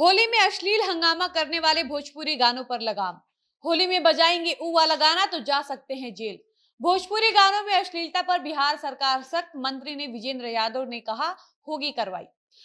होली में अश्लील हंगामा करने वाले भोजपुरी गानों पर लगाम। होली में बजाएंगे ऊ वाला गाना तो जा सकते हैं जेल। भोजपुरी गानों में अश्लीलता पर बिहार सरकार सख्त। मंत्री ने विजेंद्र यादव ने कहा होगी कार्रवाई।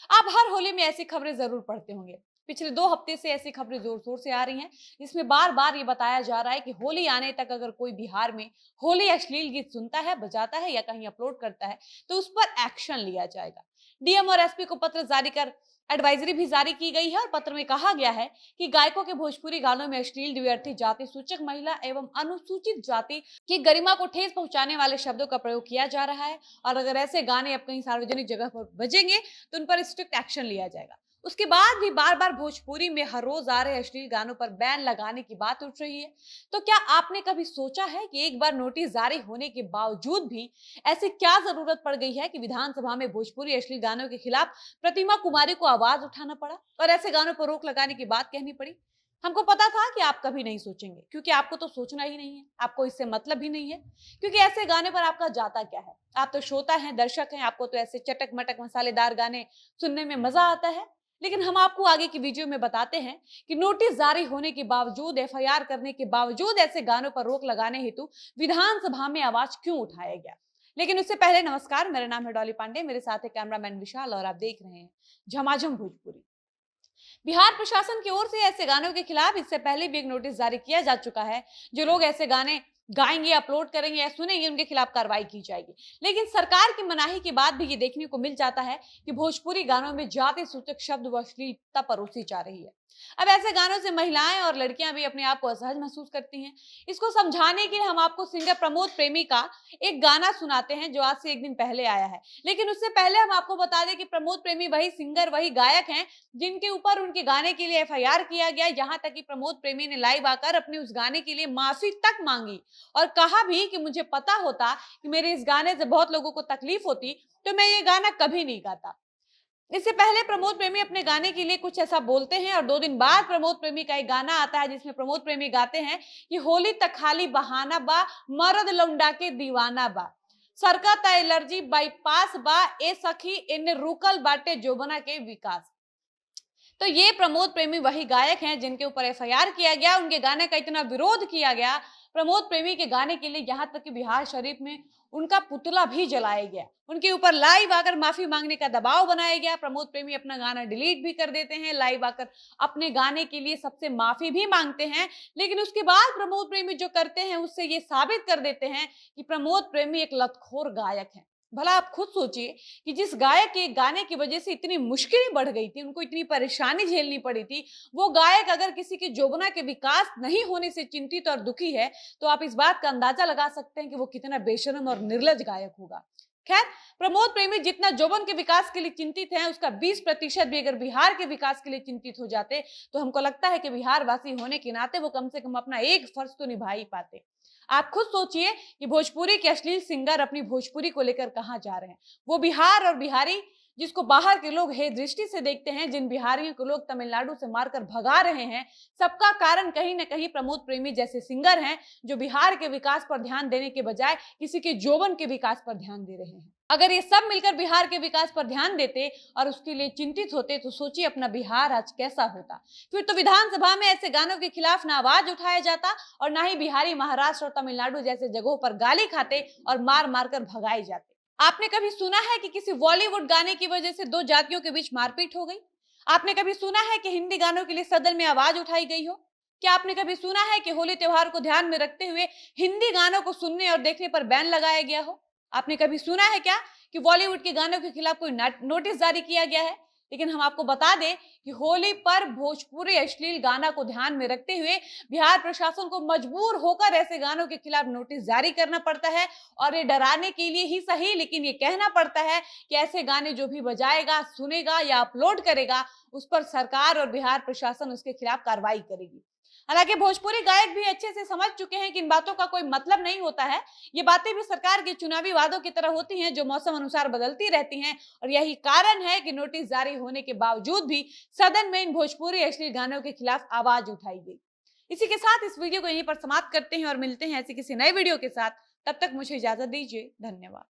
आप हर होली में ऐसी खबरें जरूर पढ़ते होंगे। पिछले 2 हफ्ते से ऐसी खबरें जोर शोर से आ रही हैं, जिसमें बार बार ये बताया जा रहा है कि होली आने तक अगर कोई बिहार में होली अश्लील गीत सुनता है, बजाता है या कहीं अपलोड करता है तो उस पर एक्शन लिया जाएगा। डीएम और एसपी को पत्र जारी कर एडवाइजरी भी जारी की गई है और पत्र में कहा गया है कि गायकों के भोजपुरी गानों में अश्लील, द्व्यर्थी, जाति सूचक, महिला एवं अनुसूचित जाति की गरिमा को ठेस पहुंचाने वाले शब्दों का प्रयोग किया जा रहा है और अगर ऐसे गाने अब कहीं सार्वजनिक जगह पर बजेंगे तो उन पर स्ट्रिक्ट एक्शन लिया जाएगा। उसके बाद भी बार बार भोजपुरी में हर रोज आ रहे अश्लील गानों पर बैन लगाने की बात उठ रही है। तो क्या आपने कभी सोचा है कि एक बार नोटिस जारी होने के बावजूद भी ऐसी क्या जरूरत पड़ गई है कि विधानसभा में भोजपुरी अश्लील गानों के खिलाफ प्रतिमा कुमारी को आवाज उठाना पड़ा और ऐसे गानों पर रोक लगाने की बात कहनी पड़ी? हमको पता था कि आप कभी नहीं सोचेंगे, क्योंकि आपको तो सोचना ही नहीं है, आपको इससे मतलब ही नहीं है। क्योंकि ऐसे गाने पर आपका जाता क्या है? आप तो श्रोता हैं, दर्शक हैं, आपको तो ऐसे चटक मटक मसालेदार गाने सुनने में मजा आता है। लेकिन हम आपको आगे की वीडियो में बताते हैं कि नोटिस जारी होने के बावजूद, एफआईआर करने के बावजूद ऐसे गानों पर रोक लगाने हेतु विधानसभा में आवाज क्यों उठाया गया। लेकिन उससे पहले नमस्कार, मेरा नाम है डॉली पांडे, मेरे साथ है कैमरामैन विशाल और आप देख रहे हैं झमाझम भोजपुरी। बिहार प्रशासन की ओर से ऐसे गानों के खिलाफ इससे पहले भी एक नोटिस जारी किया जा चुका है। जो लोग ऐसे गाने गाएंगे, अपलोड करेंगे या सुनेंगे, उनके खिलाफ कार्रवाई की जाएगी। लेकिन सरकार की मनाही के बाद भी ये देखने को मिल जाता है कि भोजपुरी गानों में जाति सूचक शब्द व अश्लीलता परोसी जा रही है। अब ऐसे गानों से महिलाएं और लड़कियां भी अपने आप को असहज महसूस करती हैं। इसको समझाने के लिए हम आपको सिंगर प्रमोद प्रेमी का एक गाना सुनाते हैं जो आज से एक दिन पहले आया है। लेकिन उससे पहले हम आपको बता दें कि प्रमोद प्रेमी वही सिंगर, वही गायक हैं जिनके ऊपर उनके गाने के लिए एफआईआर किया गया। यहाँ तक कि प्रमोद प्रेमी ने लाइव आकर अपने उस गाने के लिए माफी तक मांगी और कहा भी कि मुझे पता होता कि मेरे इस गाने से बहुत लोगों को तकलीफ होती तो मैं ये गाना कभी नहीं गाता। इससे पहले प्रमोद प्रेमी अपने गाने के लिए कुछ ऐसा बोलते हैं और 2 दिन बाद प्रमोद प्रेमी का एक गाना आता है जिसमें प्रमोद प्रेमी गाते हैं कि होली तक खाली बहाना बा, मरद लौंडा के दीवाना बा, सरकत एलर्जी बाईपास बा, ए सखी इन्ने रुकल बाटे जोबना के विकास। तो ये प्रमोद प्रेमी वही गायक हैं जिनके ऊपर एफआईआर किया गया, उनके गाने का इतना विरोध किया गया। प्रमोद प्रेमी के गाने के लिए यहाँ तक कि बिहार शरीफ में उनका पुतला भी जलाया गया, उनके ऊपर लाइव आकर माफी मांगने का दबाव बनाया गया। प्रमोद प्रेमी अपना गाना डिलीट भी कर देते हैं, लाइव आकर अपने गाने के लिए सबसे माफी भी मांगते हैं। लेकिन उसके बाद प्रमोद प्रेमी जो करते हैं उससे ये साबित कर देते हैं कि प्रमोद प्रेमी एक लतखोर गायक है। भला आप खुद सोचिए कि जिस गायक के गाने की वजह से इतनी मुश्किलें बढ़ गई थी, उनको इतनी परेशानी झेलनी पड़ी थी, वो गायक अगर किसी के जोबना के विकास नहीं होने से चिंतित और दुखी है तो आप इस बात का अंदाजा लगा सकते हैं कि वो कितना बेशर्म और निर्लज गायक होगा। खैर, प्रमोद प्रेमी जितना जोबन के विकास के लिए चिंतित हैं, उसका 20% भी अगर बिहार के विकास के लिए चिंतित हो जाते तो हमको लगता है कि बिहार वासी होने के नाते वो कम से कम अपना एक फर्ज तो निभा ही पाते। आप खुद सोचिए कि भोजपुरी के अश्लील सिंगर अपनी भोजपुरी को लेकर कहां जा रहे हैं। वो बिहार और बिहारी जिसको बाहर के लोग हे दृष्टि से देखते हैं, जिन बिहारियों को लोग तमिलनाडु से मारकर भगा रहे हैं, सबका कारण कहीं ना कहीं प्रमोद प्रेमी जैसे सिंगर हैं जो बिहार के विकास पर ध्यान देने के बजाय किसी के जोबन के विकास पर ध्यान दे रहे हैं। अगर ये सब मिलकर बिहार के विकास पर ध्यान देते और उसके लिए चिंतित होते तो सोचिए अपना बिहार आज कैसा होता। फिर तो विधानसभा में ऐसे गानों के खिलाफ ना आवाज उठाया जाता और ना ही बिहारी महाराष्ट्र और तमिलनाडु जैसे जगहों पर गाली खाते और मार मारकर भगाए जाते। आपने कभी सुना है कि किसी बॉलीवुड गाने की वजह से 2 जातियों के बीच मारपीट हो गई? आपने कभी सुना है कि हिंदी गानों के लिए सदन में आवाज उठाई गई हो? क्या आपने कभी सुना है कि होली त्योहार को ध्यान में रखते हुए हिंदी गानों को सुनने और देखने पर बैन लगाया गया हो? आपने कभी सुना है क्या कि बॉलीवुड के गानों के खिलाफ कोई नोटिस जारी किया गया है? लेकिन हम आपको बता दें कि होली पर भोजपुरी अश्लील गाना को ध्यान में रखते हुए बिहार प्रशासन को मजबूर होकर ऐसे गानों के खिलाफ नोटिस जारी करना पड़ता है और ये डराने के लिए ही सही, लेकिन ये कहना पड़ता है कि ऐसे गाने जो भी बजाएगा, सुनेगा या अपलोड करेगा उस पर सरकार और बिहार प्रशासन उसके खिलाफ कार्रवाई करेगी। हालांकि भोजपुरी गायक भी अच्छे से समझ चुके हैं कि इन बातों का कोई मतलब नहीं होता है। ये बातें भी सरकार के चुनावी वादों की तरह होती हैं जो मौसम अनुसार बदलती रहती हैं और यही कारण है कि नोटिस जारी होने के बावजूद भी सदन में इन भोजपुरी अश्लील गानों के खिलाफ आवाज उठाई गई। इसी के साथ इस वीडियो को यहीं पर समाप्त करते हैं और मिलते हैं ऐसी किसी नए वीडियो के साथ। तब तक मुझे इजाजत दीजिए। धन्यवाद।